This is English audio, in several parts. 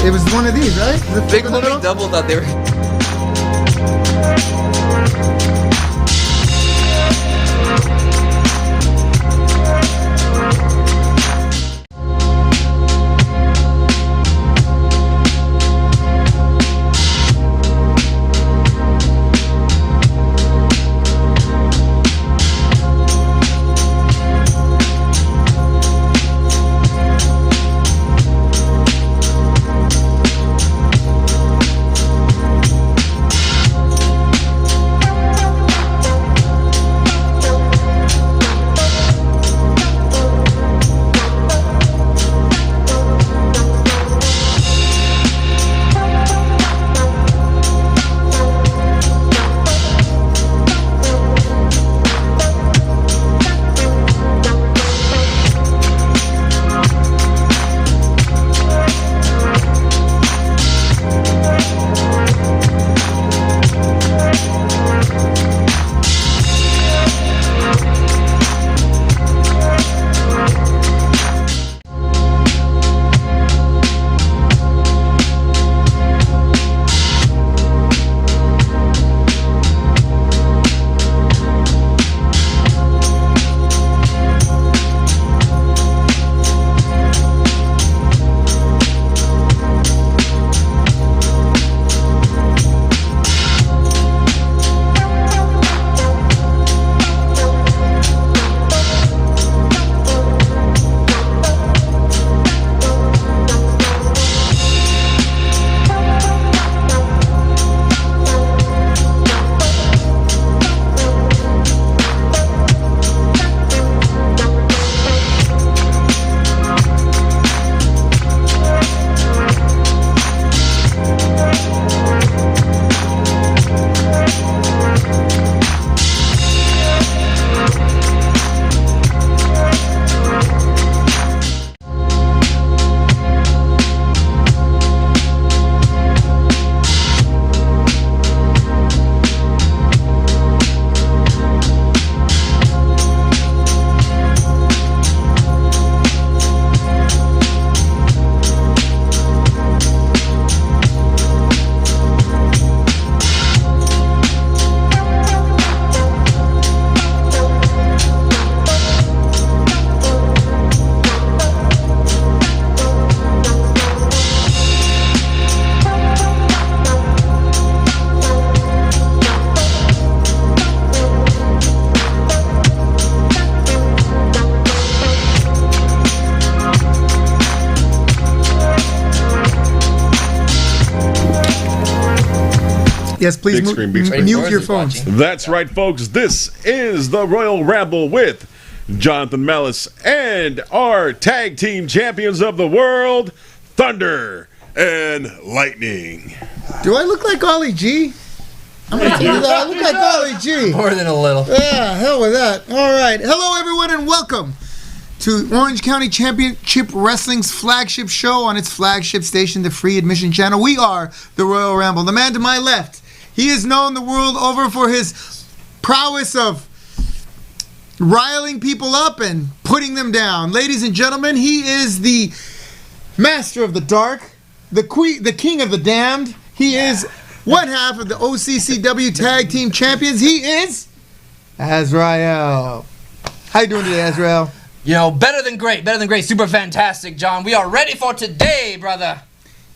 It was one of these, right? Big Homie Double thought they were... Yes, please mute your phones. That's right, folks. This is the Royal Ramble with Jonathan Mellis and our tag team champions of the world, Thunder and Lightning. Do I look like Ollie G? I'm going to tell you that. I look like Ollie G. More than a little. Yeah, hell with that. All right. Hello, everyone, and welcome to Orange County Championship Wrestling's flagship show on its flagship station, the Free Admission Channel. We are the Royal Ramble. The man to my left, he is known the world over for his prowess of riling people up and putting them down. Ladies and gentlemen, he is the master of the dark, the king of the damned. He is one half of the OCCW Tag Team Champions. He is Azrael. How you doing today, Azrael? You know, better than great, super fantastic, John. We are ready for today, brother.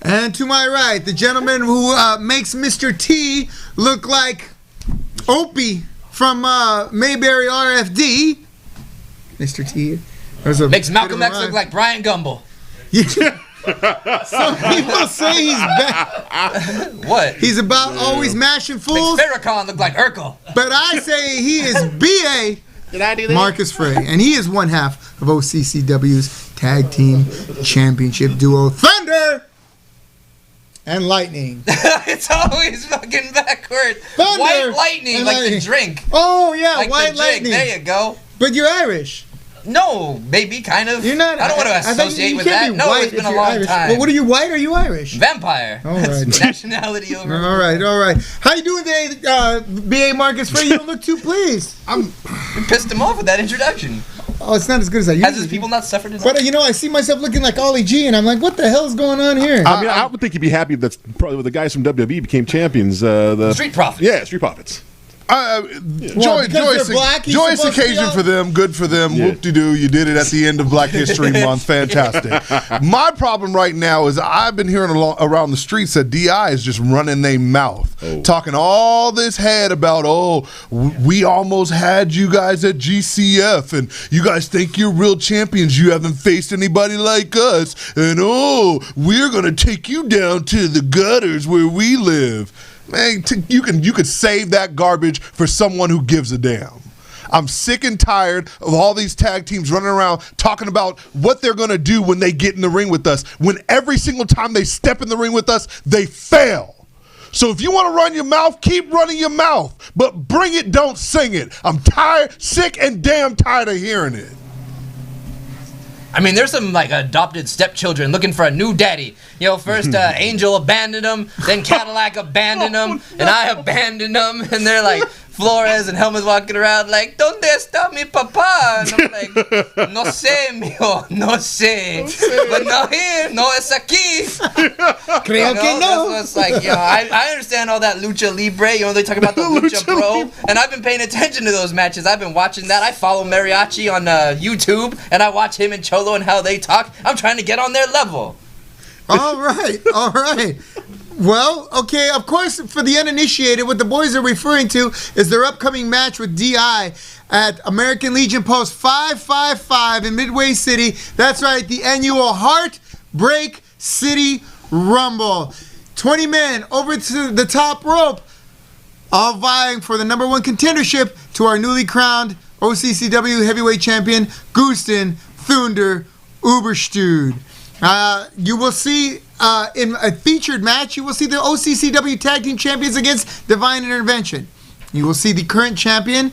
And to my right, the gentleman who makes Mr. T look like Opie from Mayberry RFD. Mr. T. Makes Malcolm X look like Brian Gumble. Some people say he's bad. What? He's about always mashing fools. Makes Farrakhan look like Urkel. But I say he is B.A. Did I do that? Marcus Frey. And he is one half of OCCW's Tag Team Championship duo, Thunder and Lightning. It's always fucking backward. Thunder White Lightning, like Lightning. the drink. Oh, yeah, like White the drink. Lightning. There you go. But you're Irish. No, maybe, kind of. You're not. I don't want to associate with that. No, it's been a long Irish. time. Well, what are you, white or are you Irish? Vampire. All right. Nationality over. All right. How you doing today, B.A. Marcus Frey? You don't look too pleased. You pissed him off with that introduction. Oh, it's not as good as I usually Has his people not suffered enough? But, I see myself looking like Ollie G, and I'm like, what the hell is going on here? I mean, I would think you'd be happy that probably the guys from WWE became champions. The Street Profits. Yeah, Street Profits. Joyous occasion for them, good for them. Yeah. Whoop-de-doo, you did it at the end of Black History Month. Fantastic. My problem right now is I've been hearing around the streets that DI is just running their mouth, talking all this head about, we almost had you guys at GCF, and you guys think you're real champions. You haven't faced anybody like us, and we're going to take you down to the gutters where we live. Man, you could save that garbage for someone who gives a damn. I'm sick and tired of all these tag teams running around talking about what they're going to do when they get in the ring with us, when every single time they step in the ring with us, they fail. So if you want to run your mouth, keep running your mouth, but bring it, don't sing it. I'm tired, sick and damn tired of hearing it. I mean, there's some like adopted stepchildren looking for a new daddy. First Angel abandoned them, then Cadillac abandoned them, and I abandoned them, and they're like Flores and Helmut's walking around like, "Donde está mi papá?" And I'm like, "No sé, mijo, no sé, but no here, no es aquí." Creo que no. That's what's like, I understand all that lucha libre. They talk about the lucha bro, and I've been paying attention to those matches. I've been watching that. I follow Mariachi on YouTube, and I watch him and Cholo and how they talk. I'm trying to get on their level. All right. Well, okay, of course, for the uninitiated, what the boys are referring to is their upcoming match with DI at American Legion Post 555 in Midway City. That's right, the annual Heartbreak City Rumble. 20 men over to the top rope, all vying for the number one contendership to our newly crowned OCCW heavyweight champion, Gusten Thunder Uberstüd. You will see in a featured match, you will see the OCCW Tag Team Champions against Divine Intervention. You will see the current champion,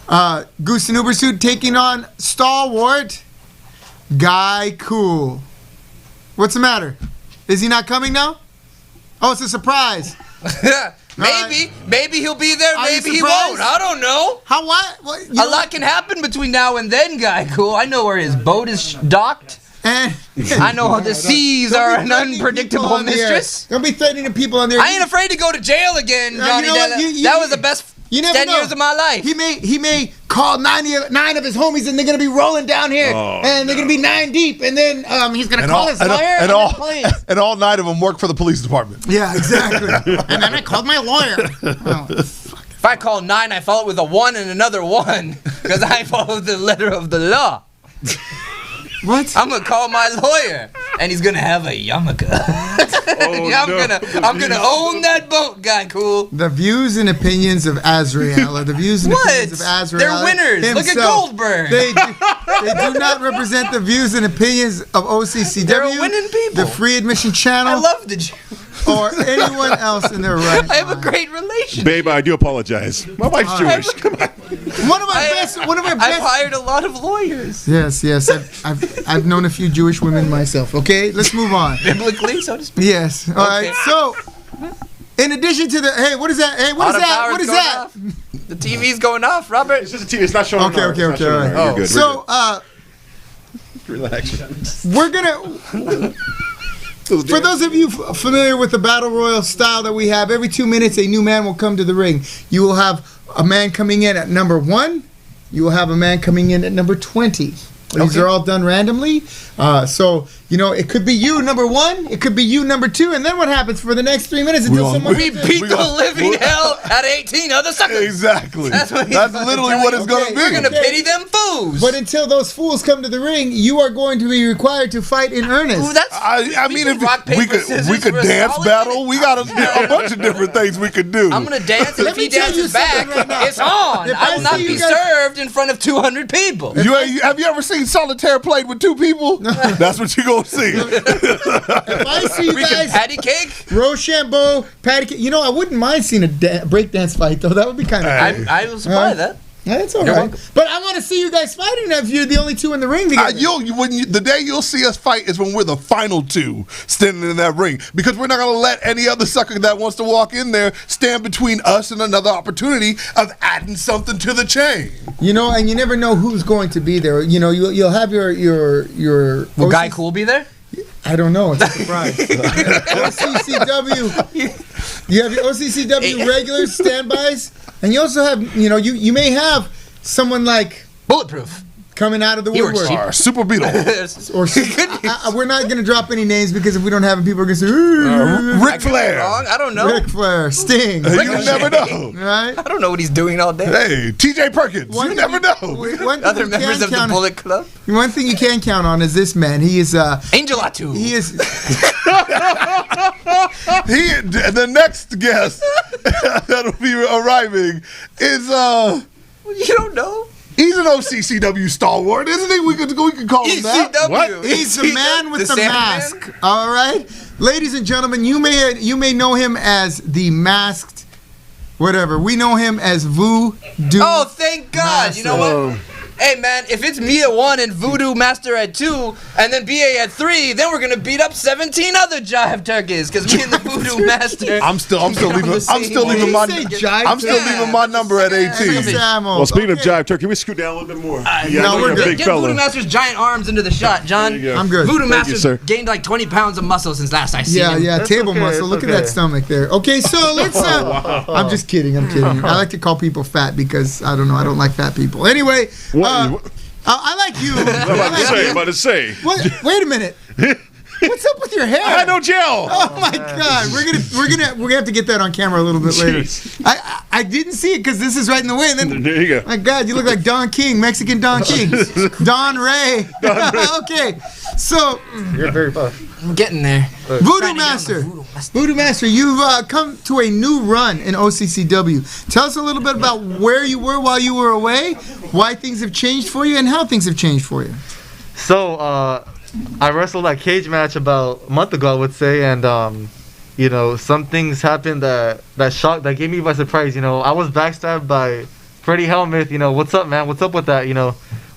Gusten Uberstüd, taking on stalwart Guy Cool. What's the matter? Is he not coming now? Oh, it's a surprise. Maybe he'll be there. Are you Maybe he surprised? won't. I don't know. How what? A lot can happen between now and then, Guy Cool. I know where his boat is docked. I know the seas are an unpredictable mistress. Don't be threatening people on there. I ain't afraid to go to jail again, Johnny. That was the best 10 years of my life. He may call nine of his homies, and they're gonna be rolling down here, and they're gonna be 9 deep, and then he's gonna call his lawyer, and all 9 of them work for the police department. Yeah, exactly. And then I called my lawyer. If I call 9, I follow it with a 1 and another 1, because I follow the letter of the law. What? I'm gonna call my lawyer, and he's gonna have a yarmulke. I'm gonna own that boat, Guy Cool. The views and opinions of Azrael are the views and opinions of Azrael. They're winners. Himself. Look at Goldberg. They do not represent the views and opinions of OCCW. They're winning people. The Free Admission Channel. I love the Jew. Or anyone else in their right I have a mind. great relationship. Babe, I do apologize. My wife's Jewish. Come on. One of our best. I've hired a lot of lawyers. Yes. I've known a few Jewish women myself. Okay, let's move on. Biblically, so to speak. Yes. All right. So, in addition to the what is that? Hey, what is that? What is that? The TV's going off, Robert. It's just a TV. It's not showing. Okay. It's not showing All right. You're good. So, relax. we're gonna. For those of you familiar with the Battle Royal style that we have, every 2 minutes a new man will come to the ring. You will have a man coming in at number 1. You will have a man coming in at number 20. These are all done randomly. So, it could be you, number 1. It could be you, number 2. And then what happens for the next 3 minutes until someone... We beat the living hell out of 18 other suckers. Exactly. That's literally what it's going to be. We're going to pity them fools. But until those fools come to the ring, you are going to be required to fight in earnest. Ooh, I mean, if we could dance battle. We got a bunch of different things we could do. I'm going to dance, and if he dances back, right now. it's on. I will not be served in front of 200 people. Have you ever seen solitaire played with 2 people? That's what you're going to see. If I see you guys... patty cake? Rochambeau, patty cake. I wouldn't mind seeing a breakdance fight, though. That would be kind of cool. I will supply that. That's all You're right. welcome. But I want to see you guys fighting if you're the only two in the ring together. The day you'll see us fight is when we're the final two standing in that ring, because we're not going to let any other sucker that wants to walk in there stand between us and another opportunity of adding something to the chain. You know, and you never know who's going to be there. You know, you'll have your. Will Guy Cool be there? I don't know. It's a surprise. OCCW. You have your OCCW regulars, standbys, and you also have, you may have someone like Bulletproof. coming out of the He works woodwork. cheap. Super Beetle. Or we're not going to drop any names because if we don't have them, people are going to say, Ric Flair. Wrong? I don't know. Ric Flair, Sting. You never know. Right? I don't know what he's doing all day. Hey, TJ Perkins. One You thing never know. One thing Other you members can of the count- Bullet Club. One thing you can count on is this man. He is Angel Atu. he is The next guest that'll be arriving is You don't know. he's an OCCW stalwart, isn't he? We could call him that. ECW. What? he's the man with the Sandman? mask. All right, ladies and gentlemen, you may know him as the masked, whatever. We know him as Voodoo. Oh, thank God. You know Oh. what? Hey, man, if it's me at 1 and Voodoo Master at 2 and then BA at 3, then we're going to beat up 17 other jive turkeys because me and the Voodoo Master. I'm still leaving my Did he say jive I'm still turkey? leaving my number at 18. Samuel. Well, speaking of Okay. jive turkey, can we scoot down a little bit more? no, I we're know you're a good. big Get Voodoo fella. Master's giant arms into the shot, John. There you go. I'm good. Voodoo Thank you, Master's sir. gained like 20 pounds of muscle since last I seen him. Yeah, That's table okay, muscle. it's Look at okay. that stomach there. Okay, so let's. I'm just kidding. I'm kidding. I like to call people fat because I don't know. I don't like fat people. Anyway, What? I like you. I'm about to say. What? Wait a minute. What's up with your hair? I had no gel. Oh my God, we're gonna have to get that on camera a little bit later. Jeez. I didn't see it because this is right in the way. And then, There you go. my God, you look like Don King, Mexican Don King, Don Ray. Okay, so You're very buff. I'm getting there. Voodoo Trying to get on Master, the Voodoo Master. Voodoo Master, you've come to a new run in OCCW. Tell us a little bit about where you were while you were away, why things have changed for you, and how things have changed for you. So, I wrestled that cage match about a month ago, I would say, and some things happened that gave me by surprise. I was backstabbed by Freddie Helmuth. What's up, man? What's up with that?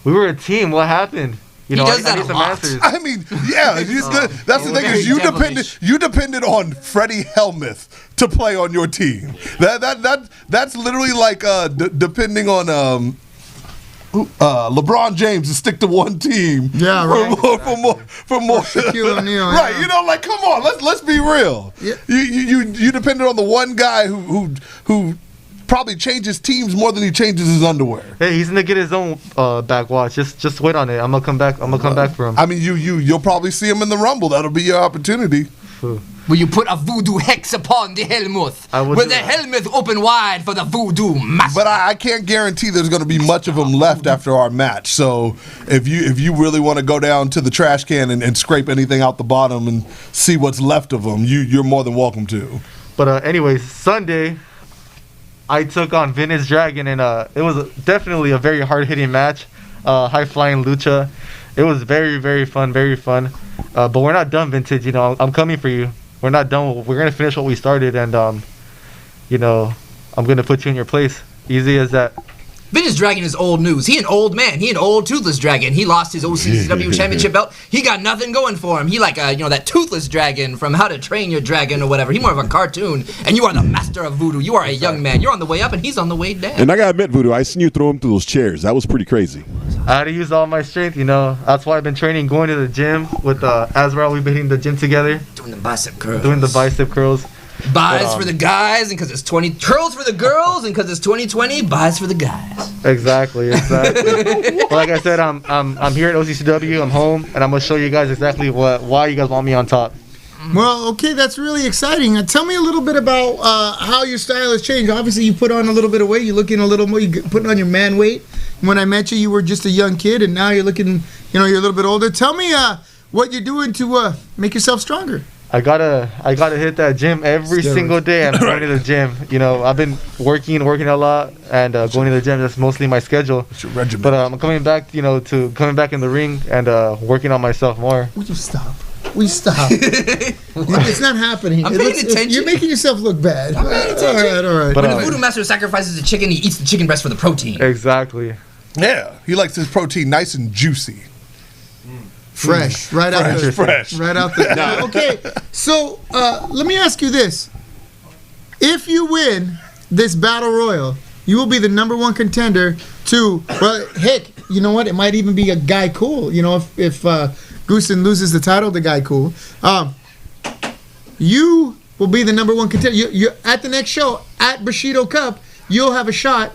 We were a team. What happened? He does I that need a some lot. answers. I mean, yeah, that's the thing very is you devilish. depended on Freddie Helmuth to play on your team. That's literally like depending on LeBron James to stick to one team. Yeah, right. For more. Shaquille O'Neal, Right, yeah. like come on, let's be real. Yeah. You depended on the one guy who probably changes teams more than he changes his underwear. Hey, he's gonna get his own backwatch. Just wait on it. I'm gonna come back. I'm gonna come back for him. I mean, you'll probably see him in the Rumble. That'll be your opportunity. Will you put a voodoo hex upon the Helmuth? I will With do the that. Helmuth open wide for the Voodoo Master. But I can't guarantee there's going to be much of them left after our match. So if you really want to go down to the trash can and scrape anything out the bottom and see what's left of them, you're more than welcome to. But anyways, Sunday, I took on Vintage Dragon, and it was definitely a very hard-hitting match. High flying lucha. It was very, very fun, very fun. But we're not done, Vintage. I'm coming for you. We're not done. We're gonna finish what we started, and I'm gonna put you in your place. Easy as that. Vintage Dragon is old news. He an old man. He an old toothless dragon. He lost his OCCW championship belt. He got nothing going for him. He like that toothless dragon from How to Train Your Dragon or whatever. He more of a cartoon. And you are the master of voodoo. You are a young man. You're on the way up and he's on the way down. And I gotta admit, Voodoo, I seen you throw him through those chairs. That was pretty crazy. I had to use all my strength. That's why I've been training, going to the gym with Azrael. We've been hitting the gym together, Doing the bicep curls. doing the bicep curls. Buys for the guys and because it's 20. Curls for the girls and because it's 2020. Buys for the guys. Exactly. But like I said, I'm here at OCCW. I'm home, and I'm gonna show you guys exactly why you guys want me on top. Well, okay, that's really exciting. Tell me a little bit about how your style has changed. Obviously, you put on a little bit of weight. You're looking a little more. You're putting on your man weight. When I met you, you were just a young kid, and now you're looking. You're a little bit older. Tell me what you're doing to make yourself stronger. I gotta hit that gym every Steroids. single day. I'm going to the gym. I've been working a lot, and going to the gym. That's mostly my schedule. It's your regimen. But I'm coming back, to coming back in the ring and working on myself more. Would you stop? We stop. It's not happening. I'm paying attention. You're making yourself look bad. I'm paying attention. All right. But, When the voodoo master sacrifices the chicken, he eats the chicken breast for the protein. Exactly. Yeah, he likes his protein nice and juicy. Fresh, right out the fresh. right out the. Okay, so let me ask you this: if you win this battle royal, you will be the #1 contender to. Well, heck, you know what? It might even be a guy cool. You know, if Goosen loses the title, the guy cool. You will be the #1 contender. You at the next show at Bushido Cup. You'll have a shot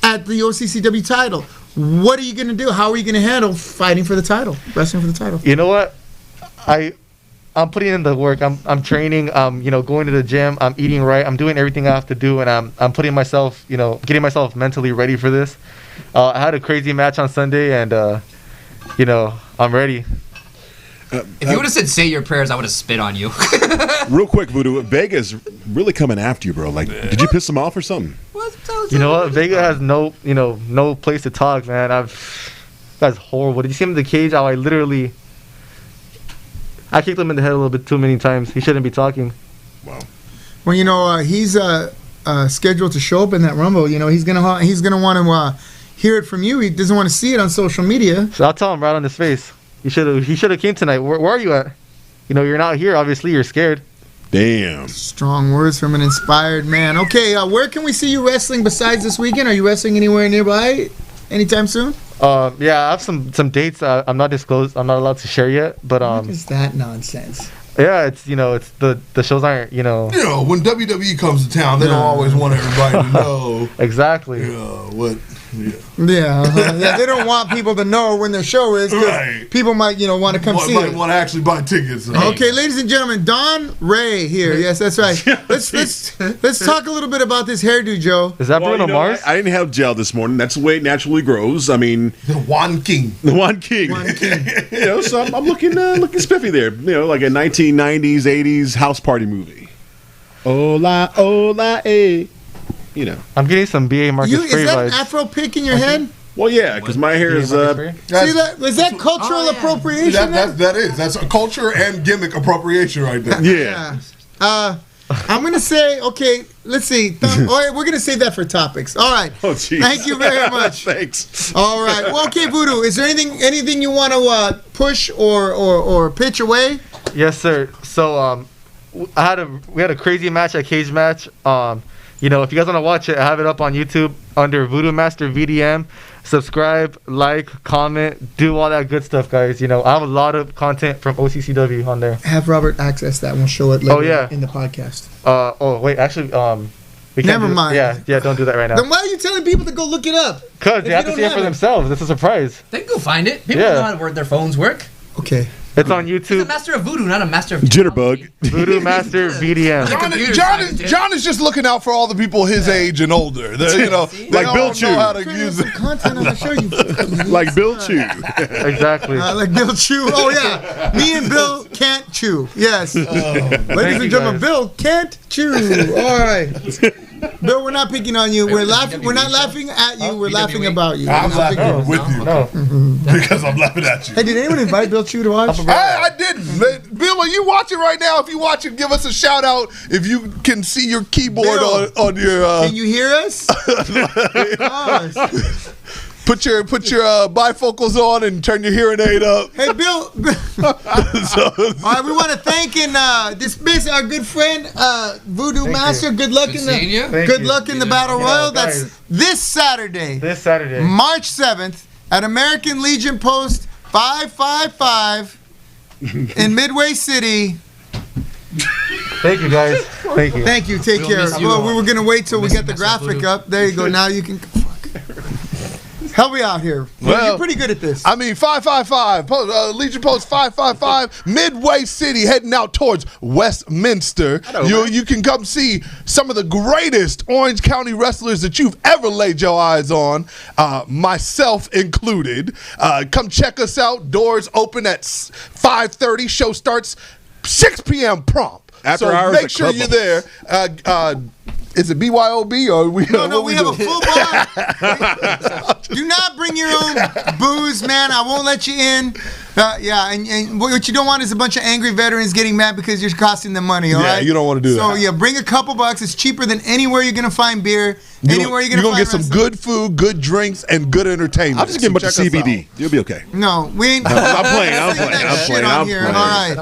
at the OCCW title. What are you going to do? How are you going to handle fighting for the title, wrestling for the title? You know what? I'm putting in the work. I'm training. Going to the gym. I'm eating right. I'm doing everything I have to do, and I'm putting myself, getting myself mentally ready for this. I had a crazy match on Sunday, and I'm ready. If you would have said "say your prayers," I would have spit on you. Real quick, Voodoo, Vega's really coming after you, bro. Like, did you piss him off or something? You know what? Vega has no place to talk, man. That's horrible. Did you see him in the cage? How I kicked him in the head a little bit too many times. He shouldn't be talking. Wow. Well, he's scheduled to show up in that Rumble. He's gonna want to hear it from you. He doesn't want to see it on social media. So I'll tell him right on his face. He should have came tonight. Where are you at? You're not here. Obviously, you're scared. Damn. Strong words from an inspired man. Okay, where can we see you wrestling besides this weekend? Are you wrestling anywhere nearby anytime soon? Yeah, I have some dates. I'm not allowed to share yet. But What is that nonsense? yeah, it's the shows aren't When WWE comes to town, they don't always want everybody to know. exactly. What? Yeah, they don't want people to know when their show is because Right. people might want to come see Might it. want to actually buy tickets. Okay, ladies and gentlemen, Don Ray here. Yes, that's right. Let's talk a little bit about this hairdo, Joe. Is that Bruno Mars? I didn't have gel this morning. That's the way it naturally grows. I mean, The Juan King. the One King. So I'm looking spiffy there. Like a 1990s, 80s house party movie. Hola, hola, eh. I'm getting some B.A. Marcus Is Frey that vibes. an Afro pick in your head? Well, yeah, because my hair is. See that? Was that cultural appropriation? That's a culture and gimmick appropriation right there. Yeah. I'm gonna say, okay, let's see. All right, we're gonna save that for topics. All right. Oh, jeez. Thank you very much. Thanks. All right. Well, okay, Voodoo. Is there anything you want to push or pitch away? Yes, sir. So we had a crazy match at Cage Match. If you guys want to watch it, I have it up on YouTube under Voodoo Master VDM. Subscribe, like, comment, do all that good stuff, guys. I have a lot of content from OCCW on there. Have Robert access that. We'll show it later yeah. in the podcast. Wait, actually, we can't Never mind. Yeah, don't do that right now. Then why are you telling people to go look it up? Because they If have you to see don't it for have it. themselves. It's a surprise. They can go find it. People Yeah. know how their phones work. Okay. It's on He's a YouTube. master of voodoo, not a master of Jitterbug. Voodoo Master VDM. John is just looking out for all the people his age and older. They Like all Bill know Chew. how to What use some it. content on the show, you fucking Like Bill Chew. Exactly. like Bill Chew. Oh yeah, me and Bill can't chew. Yes, ladies and you, gentlemen, guys. Bill can't chew. All right, Bill, we're not picking on you. We're laughing. We're not laughing at you. We're laughing about you. I'm Not laughing picking- with you No. because I'm laughing at you. Hey, did anyone invite Bill Chew to watch? I didn't. Bill, are you watching right now? If you watching, give us a shout out. If you can see your keyboard Bill, on your Can you hear us? Oh, put your bifocals on and turn your hearing aid up. hey, Bill. All right, we want to thank and dismiss our good friend Voodoo Master. Good luck in seeing you. the Thank luck you. in the Battle Royal. guys. That's this Saturday. This Saturday. March 7th at American Legion Post 555 in Midway City. Thank you, guys. Thank you. Thank you. Take We'll care. miss you. Well, we were going to wait till we We'll get the miss you, Master graphic Voodoo. up. There you go. Now you can. Help me out here. Well, You're pretty good at this. I mean, 555, Legion Post 555, Midway City, heading out towards Westminster. You can come see some of the greatest Orange County wrestlers that you've ever laid your eyes on, myself included. Come check us out. Doors open at 5:30. Show starts 6 p.m. prompt. After so hours make at sure Club you're there. Is it BYOB or we? No, we have a full bar. Do not bring your own booze, man. I won't let you in. Yeah, and what you don't want is a bunch of angry veterans getting mad because you're costing them money, all right? Yeah, you don't want to do that. So, yeah, bring a couple bucks. It's cheaper than anywhere you're going to find beer, anywhere you're going to find You're going to get some wrestling. good food, good drinks, and good entertainment. I'll just give him a bunch of check us CBD. out. You'll be okay. No, we ain't. I'm playing. On here. All right.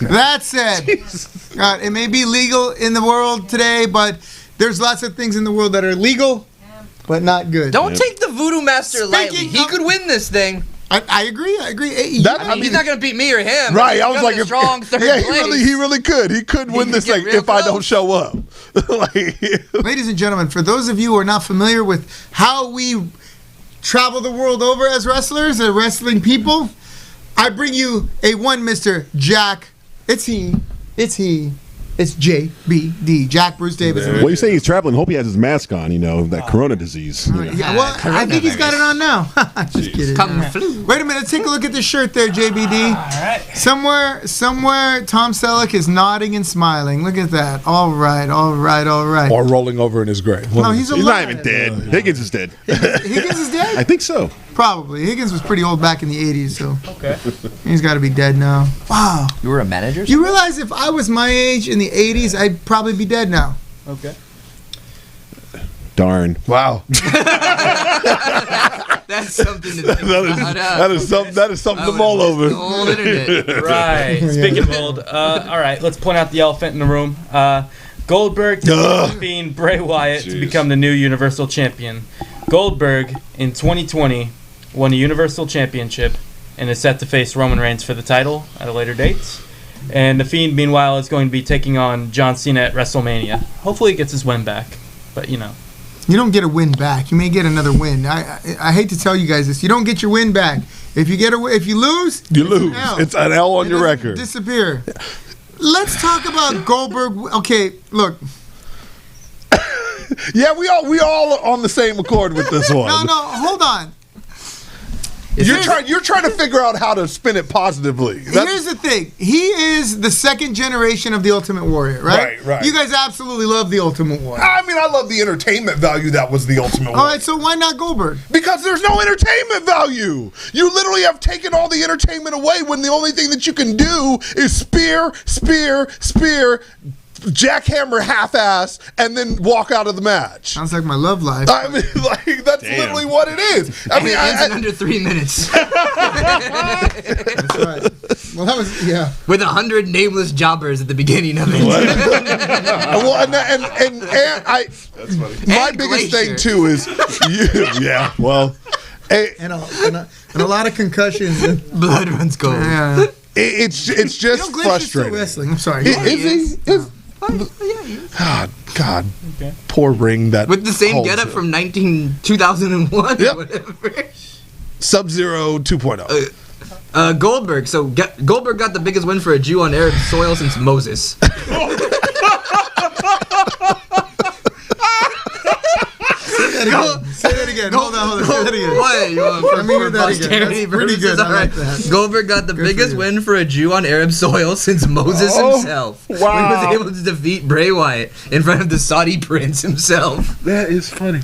That said, it may be legal in the world today, but there's lots of things in the world that are legal, but not good. Don't take the Voodoo Master lightly. Speaking He of- could win this thing. I agree. Hey, I mean, he's not going to beat me or him. Right, I He's was got like, the strong third yeah, place. he really could. He could win could this get thing real if I don't close. show up. Ladies and gentlemen, for those of you who are not familiar with how we travel the world over as wrestlers or wrestling people, I bring you a one Mr. Jack. It's he. It's JBD, Jack Bruce Davis. Well, you say he's traveling. Hope he has his mask on. That Corona disease. Yeah, well, I think he's got it on now. Just kidding. Kung flu. Wait a minute. Take a look at the shirt there, JBD. All right. Somewhere, Tom Selleck is nodding and smiling. Look at that. All right. Or rolling over in his grave. No, he's He's alive. not even dead. Higgins is dead. Higgins is dead? I think so. Probably. Higgins was pretty old back in the 80s, so Okay. he's got to be dead now. Wow. You were a manager? You realize if I was my age in the 80s, I'd probably be dead now. Okay. Darn. Wow. That's something to think about. That is something to mull over. The whole internet. Right. Speaking of old, all right, let's point out the elephant in the room. Goldberg defeated Fiend Bray Wyatt to become the new Universal Champion. Goldberg, in 2020, won the Universal Championship and is set to face Roman Reigns for the title at a later date. And The Fiend, meanwhile, is going to be taking on John Cena at WrestleMania. Hopefully he gets his win back, but You don't get a win back. You may get another win. I hate to tell you guys this. You don't get your win back. If you lose, You lose. It's an L on It your doesn't record. Disappear. Let's talk about Goldberg. Okay, look. Yeah, we all on the same accord with this one. No, hold on. You're trying to figure out how to spin it positively. Here's the thing. He is the second generation of the Ultimate Warrior, right? Right. You guys absolutely love the Ultimate Warrior. I mean, I love the entertainment value that was the Ultimate All Warrior. right, so why not Goldberg? Because there's no entertainment value. You literally have taken all the entertainment away when the only thing that you can do is spear, jackhammer half-ass, and then walk out of the match. Sounds like my love life. I mean, that's literally what it is. I mean, It ends in under 3 minutes. That's right. Well, that was, yeah. With 100 nameless jobbers at the beginning of it. well, and I, my And biggest Glacier. thing too is, And a lot of concussions. Blood runs cold. Yeah. it's just Glacier's still frustrating. wrestling. I'm sorry. Is he? God, Okay. poor ring that With the same holds getup him. from 2001 Yep. or whatever. Sub-Zero 2.0. Goldberg. So Goldberg got the biggest win for a Jew on Arab soil since Moses. Say that again. Hold on. Say that again. What? You want Let me hear that again. posterity That's pretty purposes? good. I All right. like that. Goldberg got the Good for biggest you. win for a Jew on Arab soil since Moses himself. wow. When he was able to defeat Bray Wyatt in front of the Saudi prince himself. That is funny.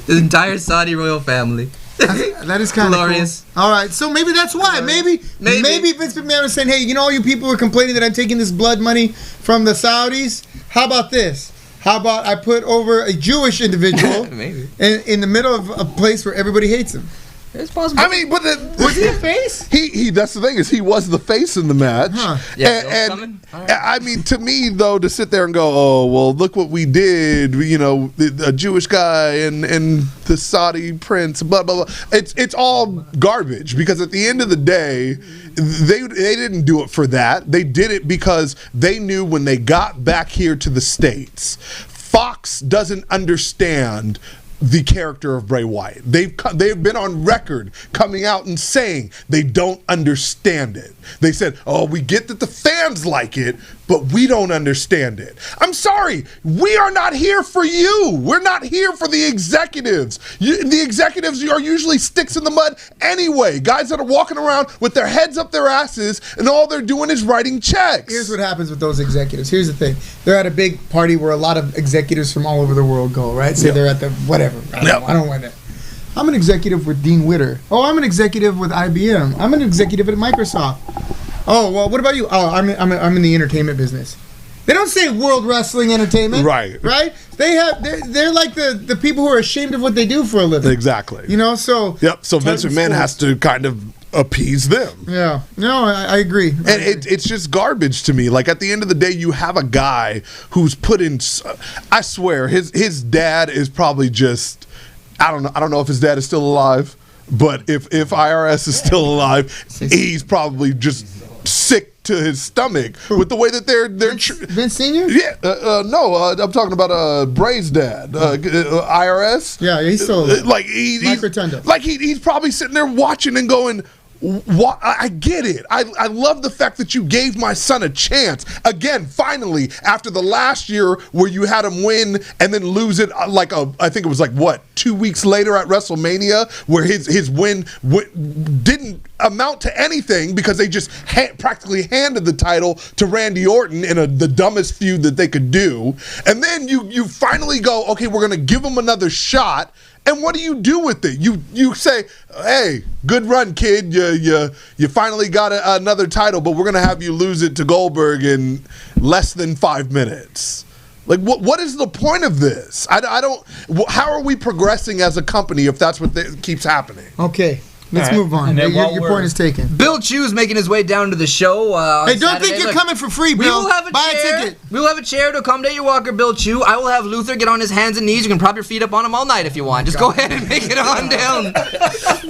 The entire Saudi royal family. That is kind of Glorious. cool. All right, so maybe that's why. Maybe Vince McMahon was saying, hey, all you people are complaining that I'm taking this blood money from the Saudis. How about this? How about I put over a Jewish individual Maybe. in the middle of a place where everybody hates him? It's possible. I mean, but Was he a face? he that's the thing is he was the face in the match. Huh. Yeah, Bill's and coming? All right. I mean, to me though, to sit there and go, oh well, look what we did. A Jewish guy and the Saudi prince, blah blah blah. It's all garbage because at the end of the day, they didn't do it for that. They did it because they knew when they got back here to the States, Fox doesn't understand the character of Bray Wyatt. They've been on record coming out and saying they don't understand it. They said, oh, we get that the fans like it, but we don't understand it. I'm sorry, we are not here for you. We're not here for the executives. The executives are usually sticks in the mud anyway. Guys that are walking around with their heads up their asses and all they're doing is writing checks. Here's what happens with those executives. Here's the thing. They're at a big party where a lot of executives from all over the world go, right? Say they're at the whatever. I don't know that. I'm an executive with Dean Witter. Oh, I'm an executive with IBM. I'm an executive at Microsoft. Oh, well, what about you? Oh, I'm in the entertainment business. They don't say World Wrestling Entertainment. Right. Right? They're like the people who are ashamed of what they do for a living. Exactly. You know, so... Yep, so Vince McMahon has to kind of appease them. Yeah. No, I agree. And it's just garbage to me. Like, at the end of the day, you have a guy who's put in... I swear, his dad is probably just... I don't know if his dad is still alive, but if IRS is still alive, he's probably just sick to his stomach with the way that they're Vince Senior? Yeah, no, I'm talking about Bray's dad, IRS. Yeah, he's still alive. Like Mike Rotundo. Like he's probably sitting there watching and going, "What? I get it. I love the fact that you gave my son a chance again. Finally, after the last year where you had him win and then lose it, I think it was 2 weeks later at WrestleMania, where his win didn't amount to anything because they just practically handed the title to Randy Orton in the dumbest feud that they could do. And then you finally go, okay, we're gonna give him another shot. And what do you do with it? You say, hey, good run, kid. You finally got another title, but we're gonna have you lose it to Goldberg in less than 5 minutes. Like, what is the point of this? I don't. How are we progressing as a company if that's what keeps happening? Okay. Let's All right. move on. And then Your point is taken. Bill Chew's making his way down to the show. Hey, don't think you're coming for free, Bill. We will have a Buy chair. a ticket. We will have a chair to accommodate your walker, Bill Chew. I will have Luther get on his hands and knees. You can prop your feet up on him all night if you want. Just go ahead and make it on down.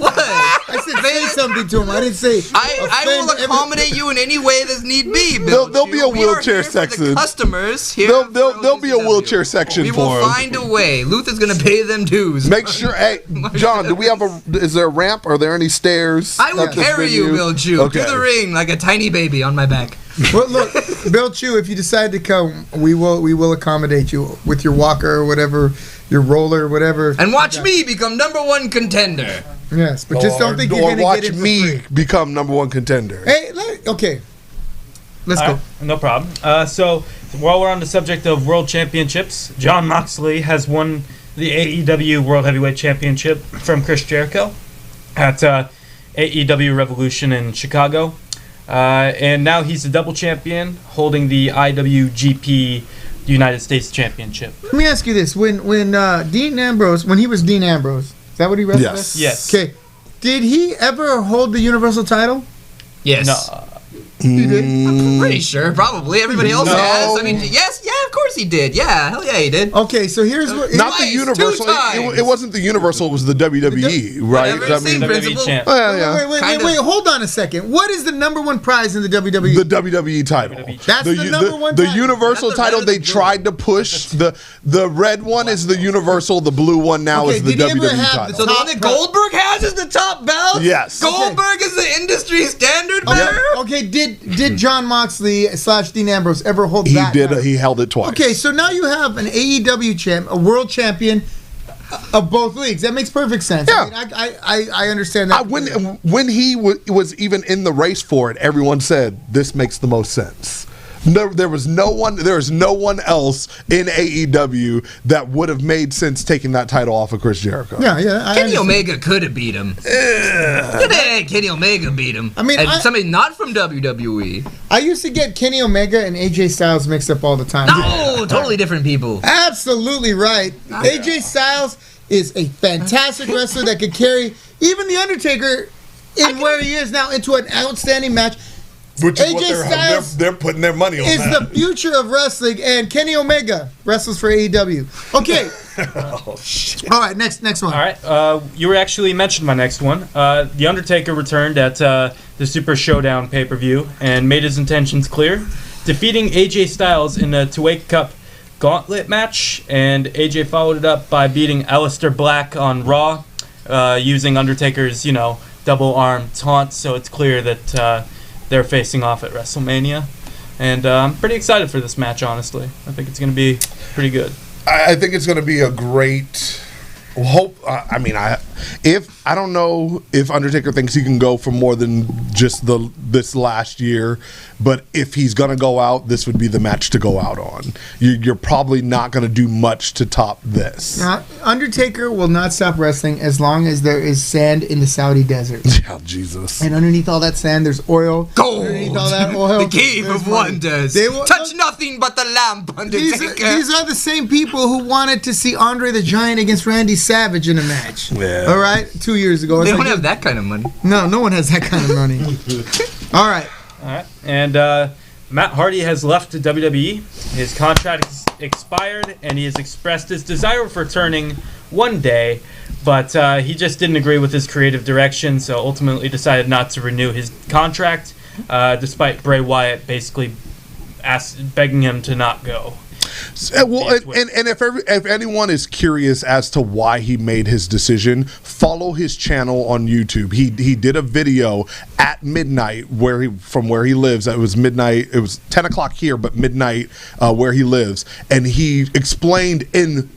What? I said say something to him. I didn't say. I will accommodate you in any way that's need be, Bill There'll Chew. be a We are wheelchair here for section. the customers here. There'll be a wheelchair section We for will him. find a way. Luther's gonna pay them dues. Make sure. Hey, John, do we have is there a ramp? Are there any stairs? I will at this carry you, venue? Bill Chew, Okay. to the ring like a tiny baby on my back. Well, look, Bill Chew, if you decide to come, we will accommodate you with your walker or whatever, your roller, whatever. And watch me become #1 contender. Yes, but just don't think you're Or gonna watch get it for me free. become #1 contender. Hey, okay. Let's All go. right, no problem. So while we're on the subject of world championships, Jon Moxley has won the AEW World Heavyweight Championship from Chris Jericho at AEW Revolution in Chicago. And now he's the double champion, holding the IWGP United States Championship. Let me ask you this: when Dean Ambrose, when he was Dean Ambrose, is that what he wrestled? Yes. as? Yes. Okay. Did he ever hold the Universal title? Yes. No. He did. I'm pretty sure, probably. Everybody else No. has. I mean, yes, yeah, of course he did. Yeah, hell yeah, he did. Okay, so here's what. Not the Twice, Universal. 2 times. It wasn't the Universal. It was the WWE, right? Whatever, same principle. champ. Oh, yeah. Wait, hold on a second. What is the #1 prize in the WWE? The WWE title. That's the number one The title. Universal That's the title red they and blue. tried to push. The red one is the Universal. The blue one now Okay, is the did he ever WWE have title. So the one that Goldberg has is the top belt? Yes. Goldberg is the industry standard Okay, bearer? okay, did Jon Moxley / Dean Ambrose ever hold He that did. title? He held it twice. Okay, so now you have an AEW champ, a world champion of both leagues. That makes perfect sense. Yeah. I mean, I understand that. When he was even in the race for it, everyone said this makes the most sense. No, there is no one else in AEW that would have made sense taking that title off of Chris Jericho. Yeah. I Kenny understand. Omega could have beat him. Yeah, Kenny Omega beat him. I mean, and somebody not from WWE. I used to get Kenny Omega and AJ Styles mixed up all the time. No, totally different people. Absolutely right. AJ Styles is a fantastic wrestler that could carry even The Undertaker where he is now into an outstanding match. Which is AJ what Styles they're putting their money on. Is the future of wrestling, and Kenny Omega wrestles for AEW. Okay. All right, next one. All right, you were actually mentioned my next one. The Undertaker returned at the Super Showdown pay-per-view and made his intentions clear, defeating AJ Styles in the Tuaca Cup Gauntlet match, and AJ followed it up by beating Aleister Black on Raw, using Undertaker's, double arm taunt. So it's clear that they're facing off at WrestleMania, and I'm pretty excited for this match. Honestly, I think it's going to be pretty good. I think it's going to be a great hope. I don't know if Undertaker thinks he can go for more than just this last year, but if he's gonna go out, this would be the match to go out on. You're probably not gonna do much to top this. Undertaker will not stop wrestling as long as there is sand in the Saudi desert. Oh, Jesus! And underneath all that sand, there's oil. Gold. Underneath all that oil, The cave there's of money. wonders. They will, Touch nothing but the lamp, Undertaker. these are the same people who wanted to see Andre the Giant against Randy Savage in a match. Yeah. All right, 2 years ago. They It's don't like, have that kind of money. no one has that kind of money. All right. All right. And Matt Hardy has left the WWE. His contract is expired, and he has expressed his desire of returning one day, but he just didn't agree with his creative direction, so ultimately decided not to renew his contract, despite Bray Wyatt basically begging him to not go. Well, and if anyone is curious as to why he made his decision, follow his channel on YouTube. He did a video at midnight from where he lives. It was midnight. It was 10 o'clock here, but midnight where he lives, and he explained in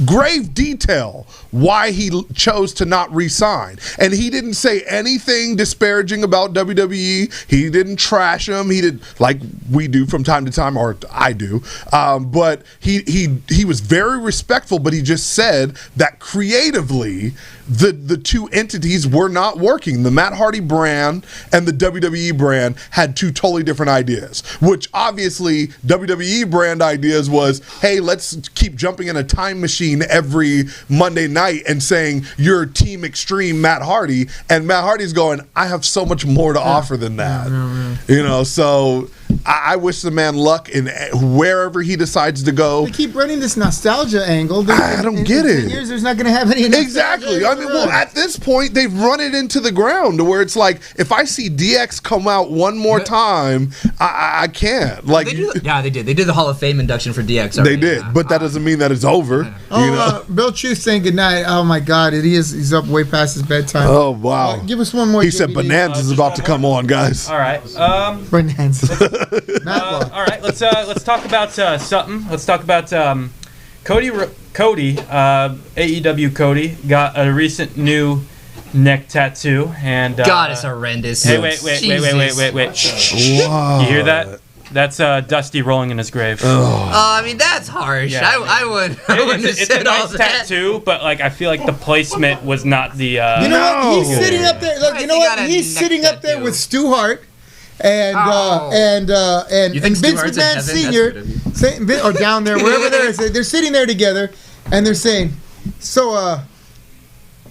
grave detail why he chose to not re-sign. And he didn't say anything disparaging about WWE. He didn't trash him. He did, like we do from time to time, or I do. But he was very respectful, but he just said that creatively the two entities were not working. The Matt Hardy brand and the WWE brand had two totally different ideas, which obviously WWE brand ideas was, hey, let's keep jumping in a time machine every Monday night and saying you're Team Extreme Matt Hardy, and Matt Hardy's going, I have so much more to offer than that. You know, so I wish the man luck in wherever he decides to go. They keep running this nostalgia angle. I don't get in it. 10 years, there's not going to have any nostalgia. Exactly. I mean, well, at this point, they've run it into the ground to where it's like, if I see DX come out one more time, I can't. Like, They did. They did the Hall of Fame induction for DX they already. did, but that doesn't mean that it's over. Bill Chu saying goodnight. Oh my God, he's up way past his bedtime. Oh wow! Give us one more. He said Bonanza is about to come on, guys. All right. Bonanza. All right. Let's talk about something. Let's talk about Cody. AEW Cody got a recent new neck tattoo, and God, it's horrendous. Hey, wait. Shh. Wow. You hear that? That's Dusty rolling in his grave. I mean, that's harsh. Yeah. I wouldn't have It's a said all nice that. tattoo, but like I feel like the placement was not the. You know what? He's sitting up there. Look, Why you has know he what? got a He's neck sitting up there tattoo? with Stu Hart and You think Stu Vince Hart's in McMahon heaven? Senior, or down there, wherever they're at. They're sitting there together, and they're saying, "So,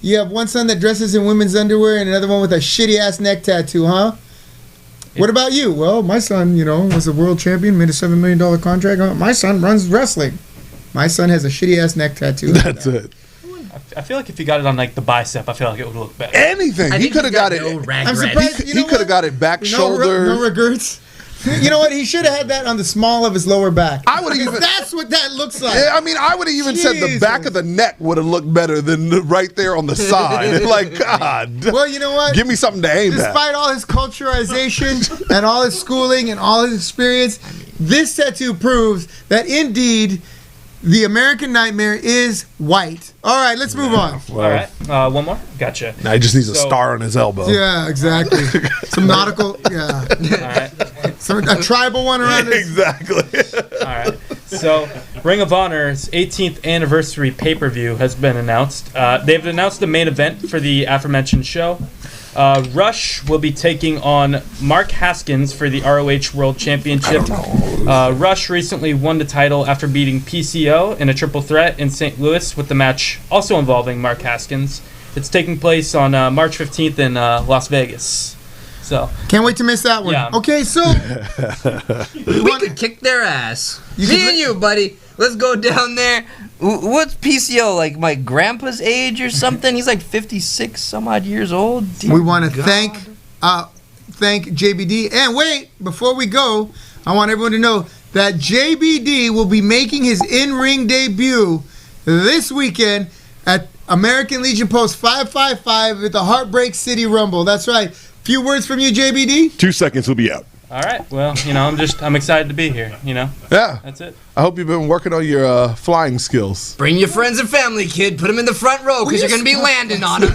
you have one son that dresses in women's underwear and another one with a shitty ass neck tattoo, huh? What about you? Well, my son, was a world champion, made a $7 million contract. My son runs wrestling. My son has a shitty ass neck tattoo. That's it. I feel like if you got it on like the bicep, I feel like it would look better. Anything. He could have got it. I'm surprised. He could have got it back shoulder. No regrets. You know what? He should have had that on the small of his lower back. I would have even. That's what that looks like. I mean, I would have even said the back of the neck would have looked better than right there on the side. Like, God. Well, you know what? Give me something to aim at. Despite all his culturization and all his schooling and all his experience, this tattoo proves that indeed the American Nightmare is white. All right, let's move on. All right, one more. Gotcha. Now he just needs a star on his elbow. Yeah, exactly. Some nautical, yeah. All right. A tribal one around his. Exactly. All right. So, Ring of Honor's 18th anniversary pay-per-view has been announced. They've announced the main event for the aforementioned show. Rush will be taking on Mark Haskins for the ROH World Championship. Rush recently won the title after beating PCO in a triple threat in St. Louis with the match also involving Mark Haskins. It's taking place on March 15th in Las Vegas. So Can't wait to miss that one. Yeah. Okay, so We could kick their ass. Me and you, buddy. Let's go down there. What's PCO, like my grandpa's age or something? He's like 56 some odd years old. Dear we want to God. thank JBD. And wait, before we go, I want everyone to know that JBD will be making his in-ring debut this weekend at American Legion Post 555 at the Heartbreak City Rumble. That's right. Few words from you, JBD. 2 seconds will be out. All right. Well, I'm excited to be here. Yeah. That's it. I hope you've been working on your flying skills. Bring your friends and family, kid. Put them in the front row because you're going to be landing on them.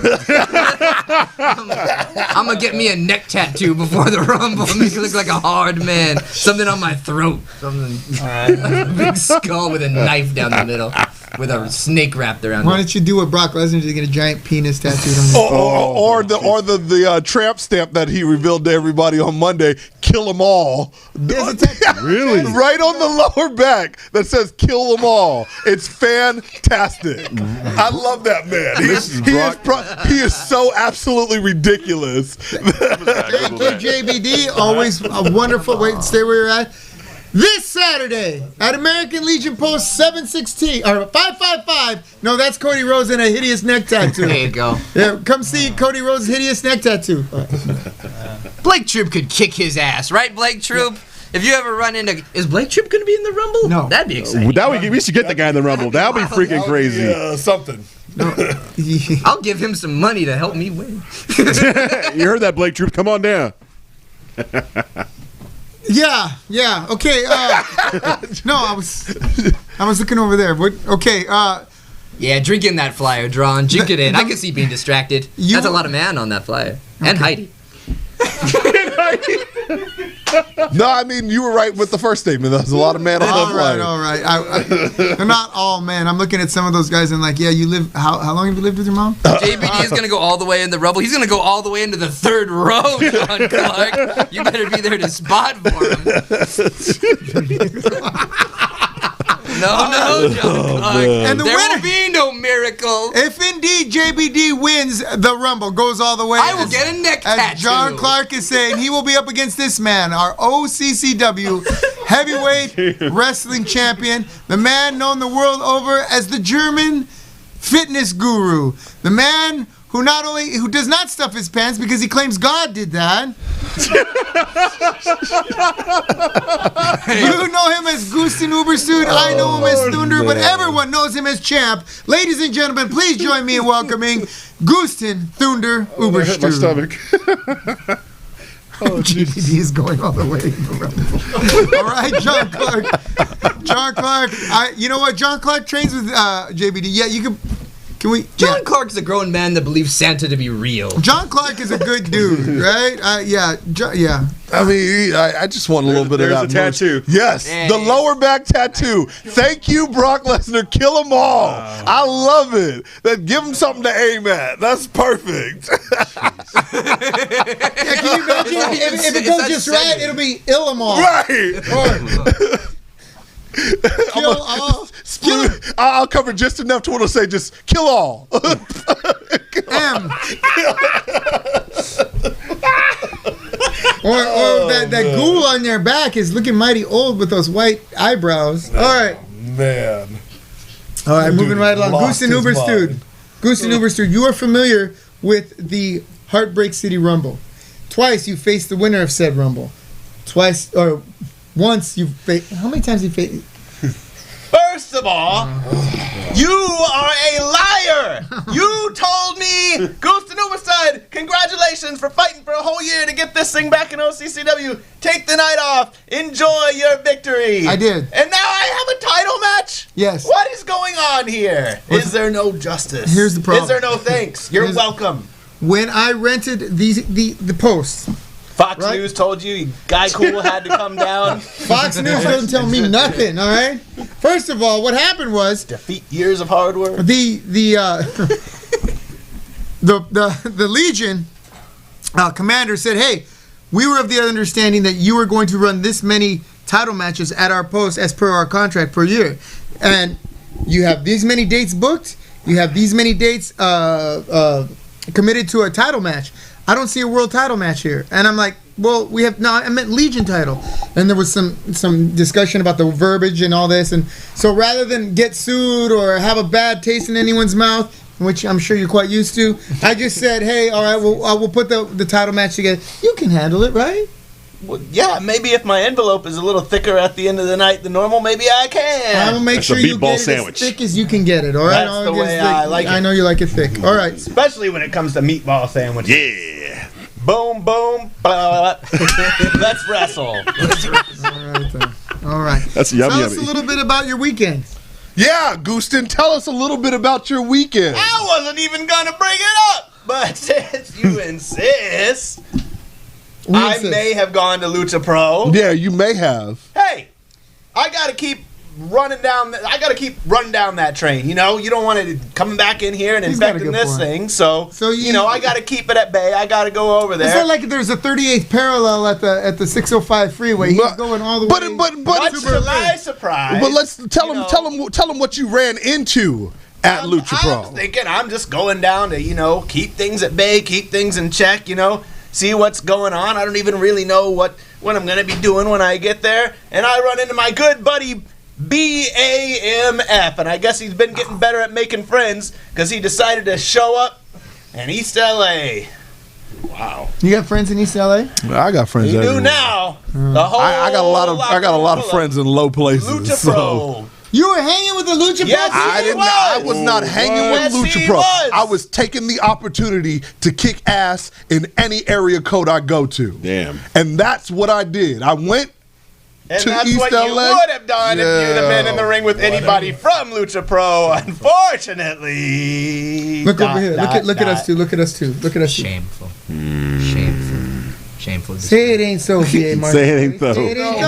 I'm going to get me a neck tattoo before the Rumble. Make it look like a hard man. Something on my throat. Something. All right. A big skull with a knife down the middle. With a snake wrapped around it. Why don't you do what Brock Lesnar did, get a giant penis tattooed on him? Or the tramp stamp that he revealed to everybody on Monday, kill them all. Really? Right on the lower back that says kill them all. It's fantastic. I love that man. He is so absolutely ridiculous. Thank you, JBD. Always a wonderful. Wait, stay where you're at. This Saturday at American Legion Post 716 or 555. No, that's Cody Rhodes in a hideous neck tattoo. There you go. Yeah, come see Cody Rhodes' hideous neck tattoo. Blake Troop could kick his ass, right, Blake Troop? If you ever run into... Is Blake Troop going to be in the Rumble? No. That'd be exciting. We should get the guy in the Rumble. That would be freaking crazy. Yeah, something. I'll give him some money to help me win. You heard that, Blake Troop? Come on down. Yeah. Okay. No, I was looking over there. Okay. Yeah, drink in that flyer, Drawn. Drink it in. I can see being distracted. That's a lot of man on that flyer. Okay. And Heidi. No, I mean, you were right with the first statement. There's a lot of man on that flyer. All right. They're not all men. I'm looking at some of those guys and like, yeah, you live. How long have you lived with your mom? JBD is gonna go all the way in the Rumble. He's gonna go all the way into the third row, John Clark. You better be there to spot for him. No, John Clark. And the there winner will be no miracle. If indeed JBD wins the Rumble, goes all the way. I will get a neck tattoo. As John Clark is saying, he will be up against this man, our OCCW heavyweight wrestling champion, the man known the world over as the German fitness guru, the man who does not stuff his pants because he claims God did that. You know him as Gusten Uberstud. I know him as Thunder, but everyone knows him as Champ. Ladies and gentlemen, please join me in welcoming Gusten Thunder Uberstud. My stomach. GBD is going all the way in the Rumble. All right, John Clark. John Clark. You know what? John Clark trains with JBD. Yeah, you can. John Clark's a grown man that believes Santa to be real. John Clark is a good dude, right? Yeah. I mean, I just want a little bit of that. There's a tattoo. Yes, the lower back tattoo. Thank you, Brock Lesnar. Kill them all. I love it. Give him something to aim at. That's perfect. Can you imagine if it goes just right, it'll be Illamar. Right. Kill all. I'll cover just enough to want to say just kill all. M. Or that ghoul on their back is looking mighty old with those white eyebrows. All right. Man. All right, moving right along. Gusten his Uberstud. mind. Gusten Uberstud, you are familiar with the Heartbreak City Rumble. Twice you faced the winner of said Rumble. Once you faced. How many times you faced? First of all, you are a liar. You told me, Gusten Uberstud, congratulations for fighting for a whole year to get this thing back in OCCW. Take the night off. Enjoy your victory. I did. And now I have a title match? Yes. What is going on here? Is there no justice? Here's the problem. Is there no thanks? You're welcome. When I rented the post, Fox News told you Guy Cool had to come down. Fox News doesn't tell me nothing, all right? First of all, what happened was Defeat years of hard work. the Legion commander said, hey, we were of the understanding that you were going to run this many title matches at our post as per our contract per year. And you have these many dates booked. You have these many dates committed to a title match. I don't see a world title match here. And I'm like, well, I meant Legion title. And there was some discussion about the verbiage and all this. And so rather than get sued or have a bad taste in anyone's mouth, which I'm sure you're quite used to, I just said, hey, all right, we'll put the title match together. You can handle it, right? Well, yeah, maybe if my envelope is a little thicker at the end of the night than normal, maybe I can. I will make sure you get it as thick as you can get it, all right? That's the way I like it. I know you like it thick. All right. Especially when it comes to meatball sandwiches. Yeah. Boom, boom, blah. Let's wrestle. All right, then. All right. That's Tell yummy. us a little bit about your weekend. Yeah, Gooston, tell us a little bit about your weekend. I wasn't even gonna bring it up, but since you insist, I may have gone to Lucha Pro. Yeah, you may have. Hey, I gotta keep running down. I gotta keep running down that train. You know, you don't want it coming back in here and He's got a infecting good this point. thing. So you- you know, I gotta keep it at bay. I gotta go over there. It's not like there's a 38th parallel at the 605 freeway. He's going all the way. Much to my surprise. But let's tell you him know, tell him what you ran into at Lucha Pro. I'm thinking I'm just going down to, you know, keep things at bay, keep things in check, you know, see what's going on. I don't even really know what I'm going to be doing when I get there. And I run into my good buddy BAMF, and I guess he's been getting better at making friends because he decided to show up in East LA. Wow. You got friends in East LA? I got friends You everywhere. do now. The whole I got a lot of friends in low places. Lucha so. Pro. You were hanging with the Lucha Yes, Pro? he I was not hanging Yes, with Lucha he Pro. was. I was taking the opportunity to kick ass in any area code I go to. Damn. And that's what I did. I went And to that's East what LA? you would have done if you'd have been in the ring with anybody from Lucha Pro. Unfortunately, Look over here. Look at us two. Look at us two. Look at us two. Shameful. Shameful. Say it ain't so, B.A. Mark. Say it ain't so. Say it ain't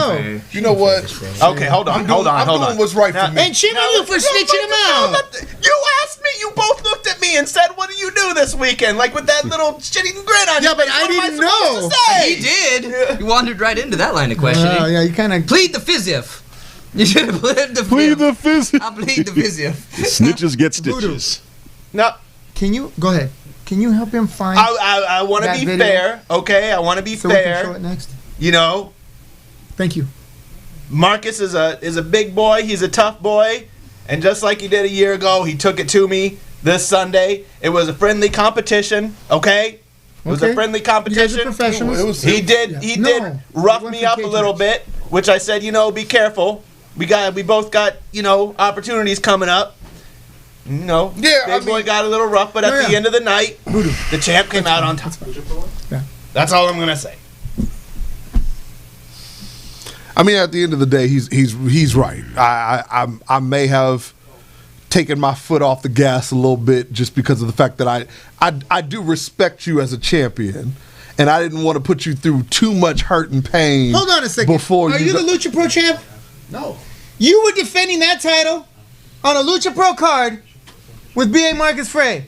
so. You know what? Okay, hold on. I'm doing what's right for me. And shame on you for snitching him out. You asked me. You both looked at me and said, "What did you do this weekend?" Like with that little shitty grin on Yeah, your but face. I What am didn't supposed know. to say? He did. You wandered right into that line of questioning. Yeah, you kind of. Plead the fizziff. You should have pleaded the Plead fifth. the fizz. I plead the fizziff. Snitches get stitches. No, Can you go ahead? Can you help him find? I want to That be video? fair. Okay, I want to be so we can show fair. it next. You know, Thank you. Marcus is a big boy. He's a tough boy, and just like he did a year ago, he took it to me this Sunday. It was a friendly competition. Okay, it was a Okay. friendly You guys are competition. professionals. He did No, rough we went me for up a cage little match. bit, which I said, you know, be careful. We both got, you know, opportunities coming up. You know, Yeah, big boy got a little rough, but at the end of the night, the champ came out on top. Yeah. That's all I'm gonna say. I mean, at the end of the day, he's right. I may have taken my foot off the gas a little bit just because of the fact that I do respect you as a champion, and I didn't want to put you through too much hurt and pain. Hold on a second. Before Are you the Lucha Pro champ? No. You were defending that title on a Lucha Pro card with B.A. Marcus Frey.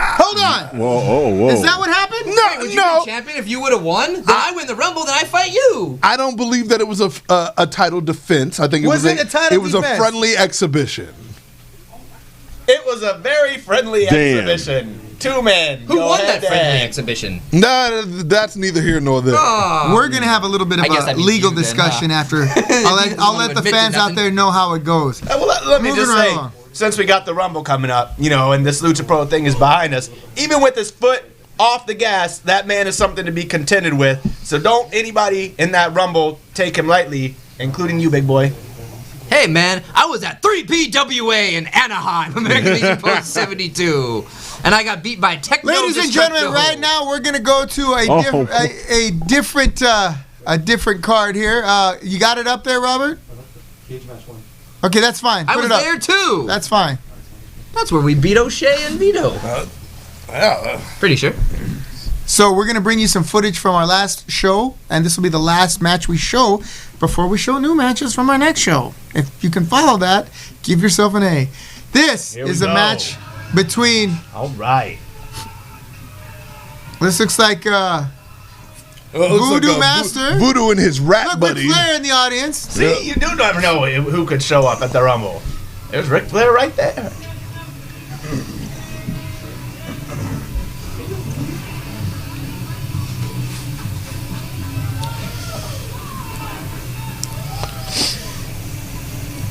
Hold on. Whoa. Is that what happened? Would you be champion if you would have won? Then I win the Rumble, then I fight you. I don't believe that it was a title defense. I think it Was it a title it was a defense? friendly exhibition. It was a very friendly exhibition. Two men. Who won that friendly exhibition? No, that's neither here nor there. Oh. We're gonna have a little bit of I guess a that means legal you then, discussion huh? after. I'll let the admit to fans out nothing. there know how it goes. Well, let me Moving just right say, along. since we got the Rumble coming up, you know, and this Lucha Pro thing is behind us, even with his foot off the gas, that man is something to be contended with. So don't anybody in that Rumble take him lightly, including you, big boy. Hey man, I was at 3PWA in Anaheim, American Legion Post 72, and I got beat by Techno. Ladies and gentlemen, right now we're gonna go to a different card here. You got it up there, Robert? Cage match 1. Okay, that's fine. I Put was it up. there too. That's fine. That's where we beat O'Shea and Vito. Pretty sure. So we're gonna bring you some footage from our last show, and this will be the last match we show before we show new matches from our next show. If you can follow that, give yourself an A. This Here we is a go. match between. All right. This looks like Voodoo Master. Voodoo and his rat Look, buddy. Ric Flair in the audience. See, you do never know who could show up at the Rumble. There's Ric Flair right there.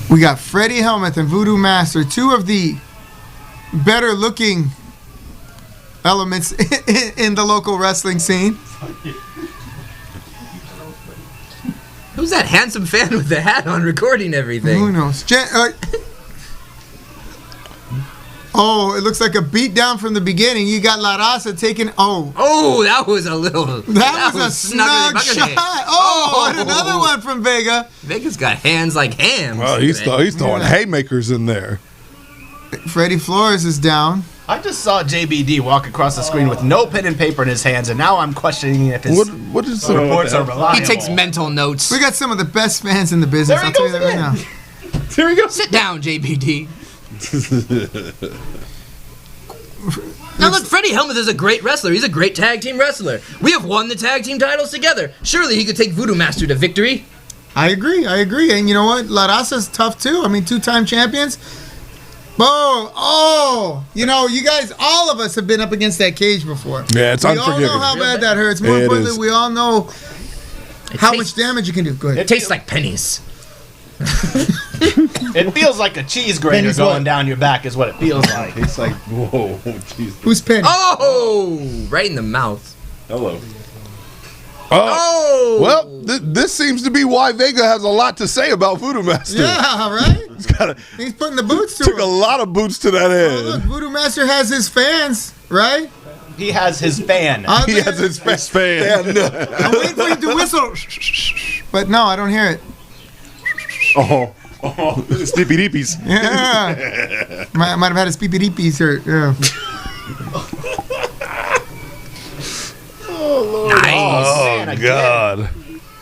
We got Freddie Helmuth and Voodoo Master, two of the better looking elements in the local wrestling scene. Who's that handsome fan with the hat on recording everything? Who knows? Oh, it looks like a beat down from the beginning. You got La Raza taking. Oh, that was a little. That was a snug shot. Oh, and another one from Vega. Vega's got hands like hams. Oh, he's throwing haymakers in there. Freddie Flores is down. I just saw JBD walk across the screen with no pen and paper in his hands, and now I'm questioning if his What is the reports are reliable. He takes mental notes. We got some of the best fans in the business. There he I'll tell you goes that right again. now. Here we go. Sit down, JBD. Now look, Freddie Helmuth is a great wrestler. He's a great tag team wrestler. We have won the tag team titles together. Surely he could take Voodoo Master to victory. I agree. And you know what? La Raza's tough too. I mean, 2-time champions. You know, you guys, all of us have been up against that cage before. Yeah, it's unforgiving. We all know how bad that hurts. More It importantly, is. we all know how tastes- much damage you can do. Go ahead. It tastes like pennies. It feels like a cheese grater Penny's going what? down your back is what it feels like. It's like, whoa, jeez. Who's Penny? Oh, right in the mouth. Hello. Oh. Well, this seems to be why Vega has a lot to say about Voodoo Master. Yeah, right? He's putting the boots to Took a him. lot of boots to that head. Look, Voodoo Master has his fans, right? He has his fan. He has his fan. I'm waiting for you to whistle. But no, I don't hear it. Oh, Snippy Deepies. Yeah. might have had his pee-pee-dee-pees hurt. Yeah. Nice. Man, again. God.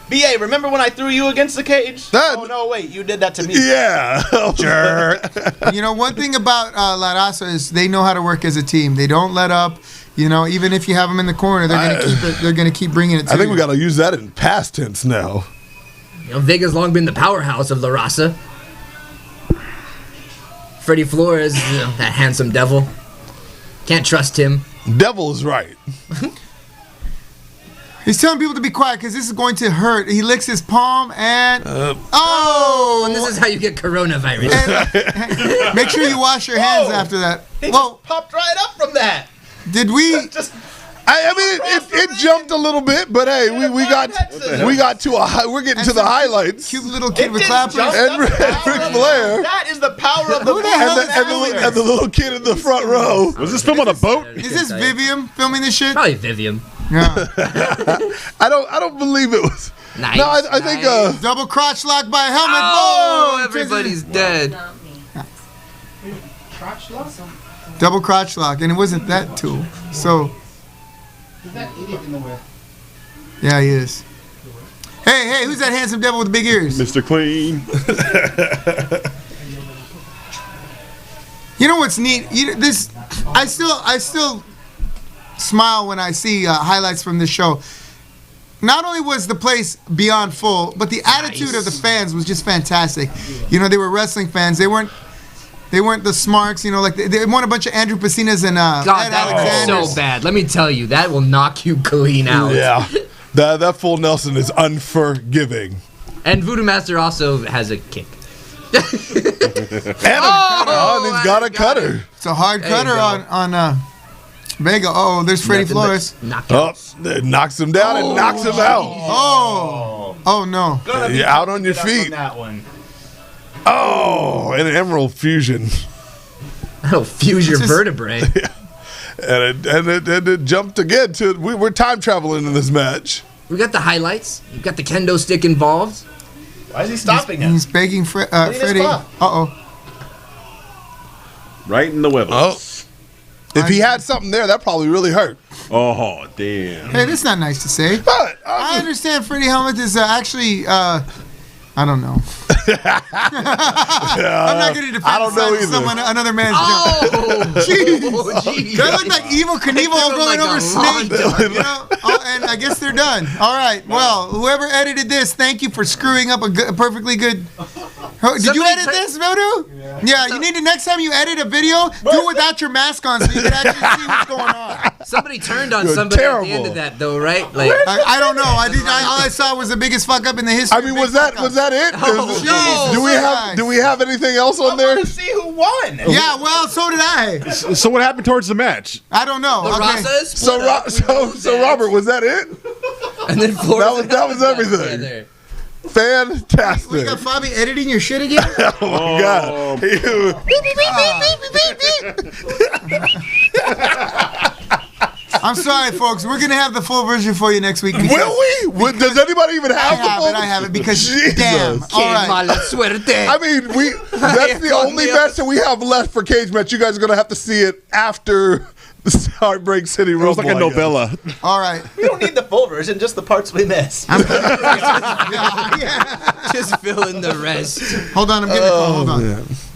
BA, remember when I threw you against the cage? That- Oh, no, wait. You did that to me. Yeah. Jerk. You know, one thing about La Raza is they know how to work as a team. They don't let up. You know, even if you have them in the corner, they're gonna keep it. They're gonna keep bringing it to I think you. we got to use that in past tense now. You know, Vega's long been the powerhouse of La Raza. Freddie Flores, that handsome devil. Can't trust him. Devil is right. He's telling people to be quiet because this is going to hurt. He licks his palm and And this is how you get coronavirus. and make sure you wash your hands Whoa. after that. He Whoa, just popped right up from that. did we? Just I mean, it jumped a little bit, but hey, we got to we're getting to the highlights. Cute little kid it with didn't clappers. jump And up Ric the power of- Flair. That is the power of the Who the hell Voodoo is Master. And the little kid in the front row. Was this film on a boat? Is this Vivian filming this shit? Probably Vivian. Yeah. I don't believe it was. Nice. No, I think nice. Double crotch lock by helmet. Oh, Boom! everybody's dead. Double crotch lock, and it wasn't that tool. So. Yeah, he is. Hey, who's that handsome devil with the big ears? Mr. Clean. You know what's neat? I still smile when I see highlights from this show. Not only was the place beyond full, but the attitude of the fans was just fantastic. You know, they were wrestling fans. They weren't the smarks. You know, like they weren't a bunch of Andrew Pacinas and God, Ed that Alexanders. was so bad. Let me tell you, that will knock you clean out. Yeah. That full Nelson is unforgiving. And Voodoo Master also has a kick. And he's got a cutter. It's a hard There you cutter go. on Vega. Oh, there's Freddie Nothing but Flores. knockouts. Oh, it knocks him down and knocks him out. Oh no. Gonna be You're out on your tough to get up feet. on that one. Oh, and an Emerald Fusion. That'll fuse your Just- vertebrae. And it jumped again to we're time traveling in this match. We got the highlights. You got the kendo stick involved. Why is he stopping him? He's begging his Freddie. glove. Right in the webbles. Oh. If he had something there, that probably really hurt. Oh, damn. Hey, that's not nice to say. But I understand Freddie Helmuth is actually, I don't know. I'm not going to defend I don't know someone, either. another man's job. Oh, Jeez. oh, geez. That looked like Evil Knievel Like going a over Snake. lawn You know? And I guess they're done. All right. Well, whoever edited this, thank you for screwing up a perfectly good. Did you Somebody edit this, Voodoo? Yeah. You need to, next time you edit a video, do it without your mask on so you can actually see what's going on. Somebody turned on You're somebody at the terrible. end of that, though, right? Like, I don't know. All I saw was the biggest fuck up in the history. I mean, was that it? Oh, Jesus Do we have anything else on I there? want to see who won. Yeah, well, so did I. So what happened towards the match? I don't know. the Okay. Rasa is split up. We know So that. Robert, was that it? And then Flores that was everything. together. Fantastic. We got Fabi editing your shit again? Oh my God. I'm sorry, folks. We're gonna have the full version for you next week. Will we? Does anybody even have the full? I have it because Jesus. damn. All right. Mala suerte. I mean, that's the only match that we have left for Cage Match. You guys are going to have to see it after the Heartbreak City It Rumble. was like a novella. All right. We don't need the full version, just the parts we missed. Just fill in the rest. Hold on, I'm getting a call. Hold on.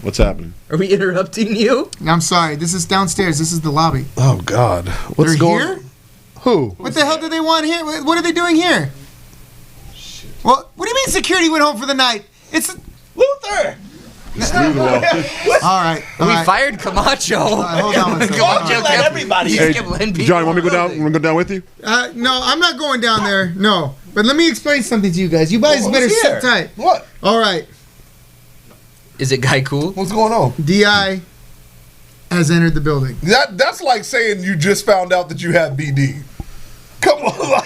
What's happening? Are we interrupting you? I'm sorry. This is downstairs. This is the lobby. Oh God, what's They're going? here? Who? What the hell do they want here? What are they doing here? Well, what do you mean security went home for the night? It's Luther! all right. All We right. fired Camacho. Hold on one second. Don't you let everybody Hey, in. John, want me to go down? Want to go down with you? No, I'm not going down there. No. But let me explain something to you guys. You guys Well, better who's sit here? tight. What? All right. Is it Guy Cool? What's going on? DI has entered the building. That's like saying you just found out that you had BD. Come on,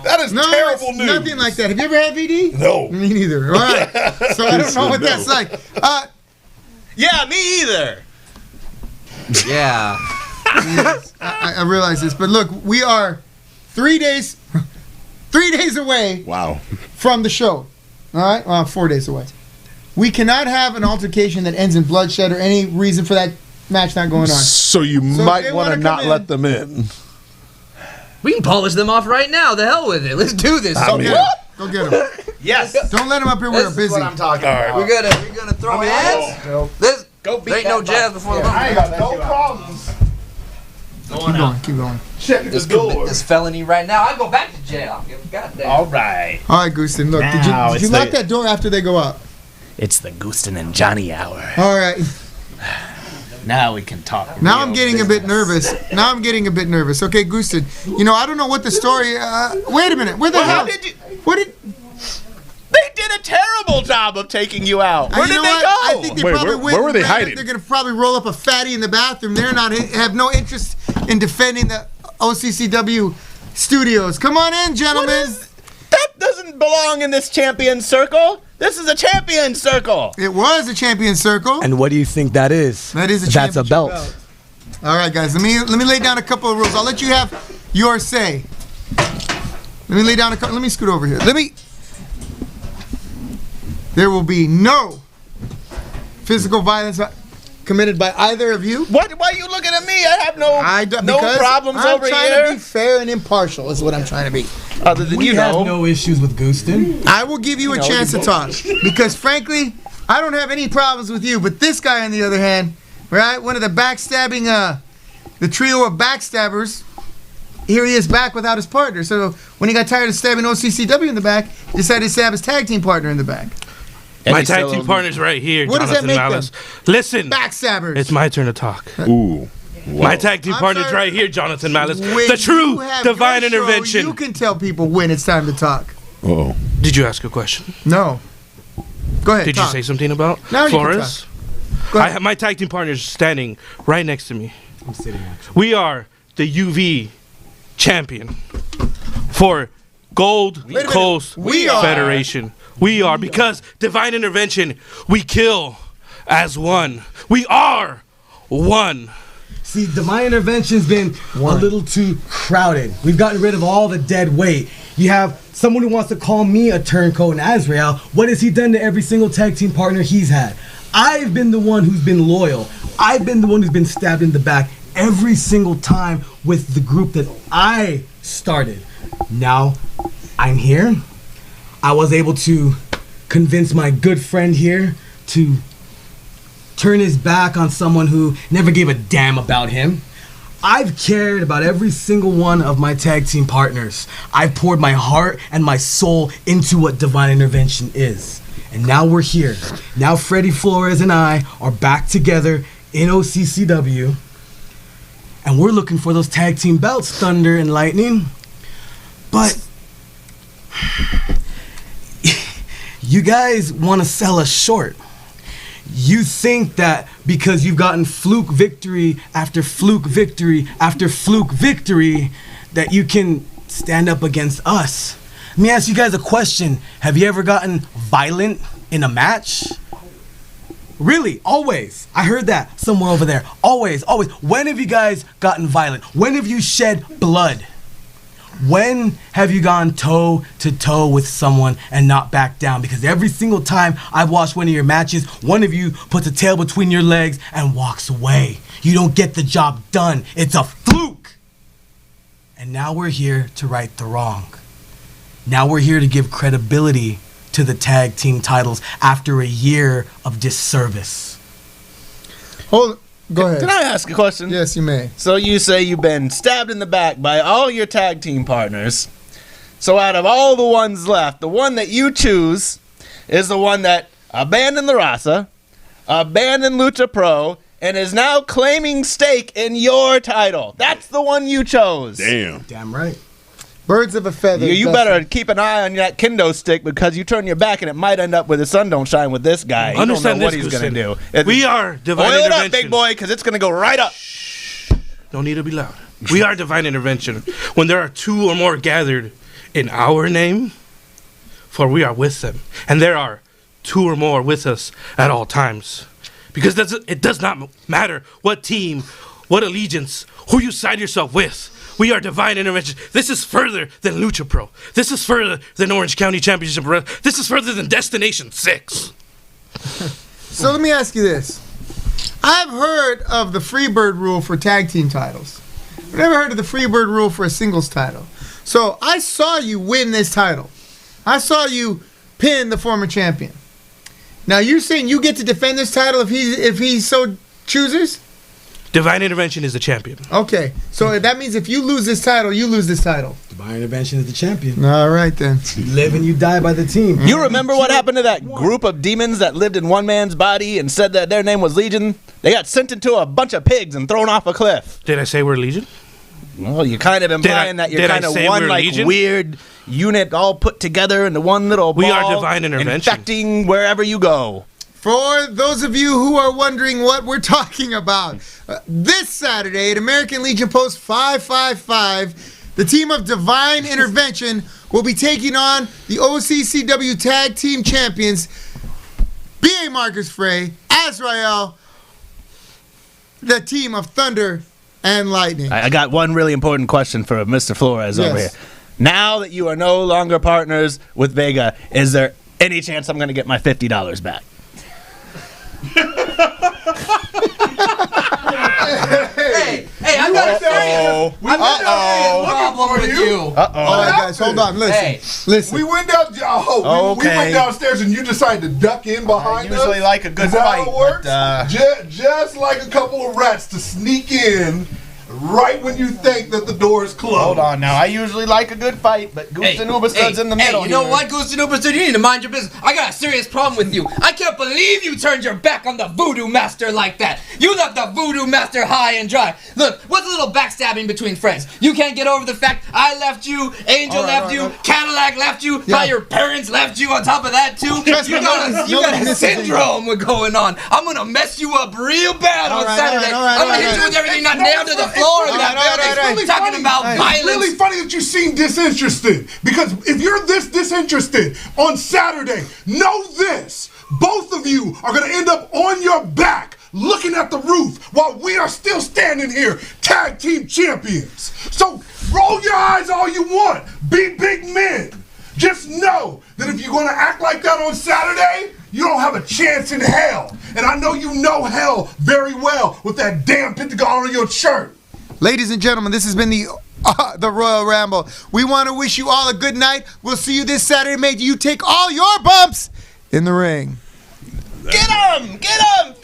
that is No, terrible it's news. nothing like that. Have you ever had VD? No. Me neither. All right. So I don't know what that's like. Yeah, me either. Yeah. I realize this, but look, we are 3 days away Wow. from the show. All right, well, 4 days away. We cannot have an altercation that ends in bloodshed or any reason for that match not going on. So you So if might they want to wanna not come let in- them in. We can polish them off right now. The hell with it. Let's do this. Go get him. Go get him. Yes. Don't let him up here. We're This is busy. What I'm talking about. We're gonna throw hands. This Go beat there ain't no that jazz butt. before the I ain't got no problems. Keep going. Keep going. Check the this door. this felony right now. I go back to jail. Goddamn. All right. All right, Gooston. Look, Now did you it's lock the- that door after they go out? It's the Gooston and Johnny hour. All right. Now we can talk. Now real I'm getting a bit business. nervous. Now I'm getting a bit nervous. Okay, Gooston. You know, I don't know what the story. Wait a minute. Where the Well, how hell? did you? What did? They did a terrible job of taking you out. Where you did know they what? go? I think they Wait, probably where went were they and ran it. hiding? They're gonna probably roll up a fatty in the bathroom. They're not have no interest in defending the OCCW studios. Come on in, gentlemen. That doesn't belong in this champion circle. This is a champion circle. It was a champion circle. And what do you think that is? That is a That's a championship belt. All right, guys. Let me lay down a couple of rules. I'll let you have your say. Let me lay down a couple. Let me scoot over here. There will be no physical violence committed by either of you. What? Why are you looking at me? I have no Because problems I'm over trying here. to be fair and impartial. Is what I'm trying to be. Other than We you have know. no issues with Gooston. I will give you a chance to talk because, frankly, I don't have any problems with you. But this guy, on the other hand, right, one of the backstabbing, the trio of backstabbers. Here he is back without his partner. So when he got tired of stabbing OCCW in the back, he decided to stab his tag team partner in the back. My tag team partner's right here, What does that Jonathan make Malice. Listen, Backstabbers. it's my turn to talk. Ooh. My tag team I'm partner's sorry. right here, Jonathan Malice. When The true you have divine your show, intervention. You can tell people when it's time to talk. Uh-oh. Did you ask a question? No. Go ahead. Did talk. you say something about Now you can Flores? Go I ahead. have my tag team partner's standing right next to me. I'm sitting actually. We are the UV champion for Gold minute. Coast We are. Federation. We are because divine intervention. We kill as one. We are one. See, divine intervention's been a little too crowded. We've gotten rid of all the dead weight. You have someone who wants to call me a turncoat in Azrael. What has he done to every single tag team partner he's had? I've been the one who's been loyal. I've been the one who's been stabbed in the back every single time with the group that I started. Now, I'm here. I was able to convince my good friend here to turn his back on someone who never gave a damn about him. I've cared about every single one of my tag team partners. I've poured my heart and my soul into what divine intervention is. And now we're here. Now Freddie Flores and I are back together in OCCW. And we're looking for those tag team belts, Thunder and Lightning. But you guys want to sell us short. You think that because you've gotten fluke victory after fluke victory after fluke victory, that you can stand up against us. Let me ask you guys a question. Have you ever gotten violent in a match? Really? Always. I heard that somewhere over there. Always. When have you guys gotten violent? When have you shed blood? When have you gone toe to toe with someone and not back down? Because every single time I've watched one of your matches, one of you puts a tail between your legs and walks away. You don't get the job done. It's a fluke. And now we're here to right the wrong. Now we're here to give credibility to the tag team titles after a year of disservice. Go ahead. Can I ask a question? Yes, you may. So you say you've been stabbed in the back by all your tag team partners. So out of all the ones left, the one that you choose is the one that abandoned the Raza, abandoned Lucha Pro, and is now claiming stake in your title. That's the one you chose. Damn right. Birds of a feather. You better keep an eye on that kendo stick because you turn your back and it might end up where the sun don't shine with this guy. You Understand don't know what this, he's going to Christian. do. We are divine Oil it intervention. up, big boy, because it's going to go right up. Don't need to be loud. We are divine intervention. When there are two or more gathered in our name, for we are with them. And there are two or more with us at all times. Because it does not matter what team, what allegiance, who you side yourself with. We are divine intervention. This is further than Lucha Pro. This is further than Orange County Championship. This is further than Destination 6. So let me ask you this. I've heard of the Freebird rule for tag team titles. I've never heard of the Freebird rule for a singles title. So I saw you win this title. I saw you pin the former champion. Now you're saying you get to defend this title if he so chooses? Divine intervention is the champion. Okay, so that means if you lose this title, you lose this title. Divine intervention is the champion. All right then. You live and you die by the team. You remember what happened to that group of demons that lived in one man's body and said that their name was Legion? They got sent into a bunch of pigs and thrown off a cliff. Did I say we're Legion? Well, you're kind of implying that you're kind of one like Legion? weird unit all put together into one little ball. We are divine intervention. Infecting wherever you go. For those of you who are wondering what we're talking about, this Saturday at American Legion Post 555, the team of Divine Intervention will be taking on the OCCW Tag Team Champions, B.A. Marcus Frey, Azrael, the team of Thunder and Lightning. I got one really important question for Mr. Flores over here. Yes. Now that you are no longer partners with Vega, is there any chance I'm going to get my $50 back? Hey, I got a serious problem with you. All right, guys, hold on. Listen. We went down. We went downstairs and you decided to duck in behind us. Usually like a good Is that fight. how it works? But, just like a couple of rats to sneak in right when you think that the door is closed. hold on now. I usually like a good fight, but Goose and Ubastud's in the middle. Hey, you know here. what, Goose and Ubastud? You need to mind your business. I got a serious problem with you. I can't believe you turned your back on the Voodoo Master like that. You left the Voodoo Master high and dry. Look, what's a little backstabbing between friends? You can't get over the fact I left you, Angel left you, Cadillac left you, how your parents left you on top of that too. You got a syndrome going on. I'm gonna mess you up real bad on Saturday. I'm gonna hit you with everything not nailed to the floor of that building. Talking about violence. It's really funny that you seem disinterested, because if you're this disinterested on Saturday, know this: both of you are going to end up on your back looking at the roof while we are still standing here, tag team champions. So roll your eyes all you want. Be big men. Just know that if you're going to act like that on Saturday, you don't have a chance in hell. And I know you know hell very well with that damn pentagon on your shirt. Ladies and gentlemen, this has been the Royal Ramble. We want to wish you all a good night. We'll see you this Saturday. May you take all your bumps in the ring. Get him! Get him!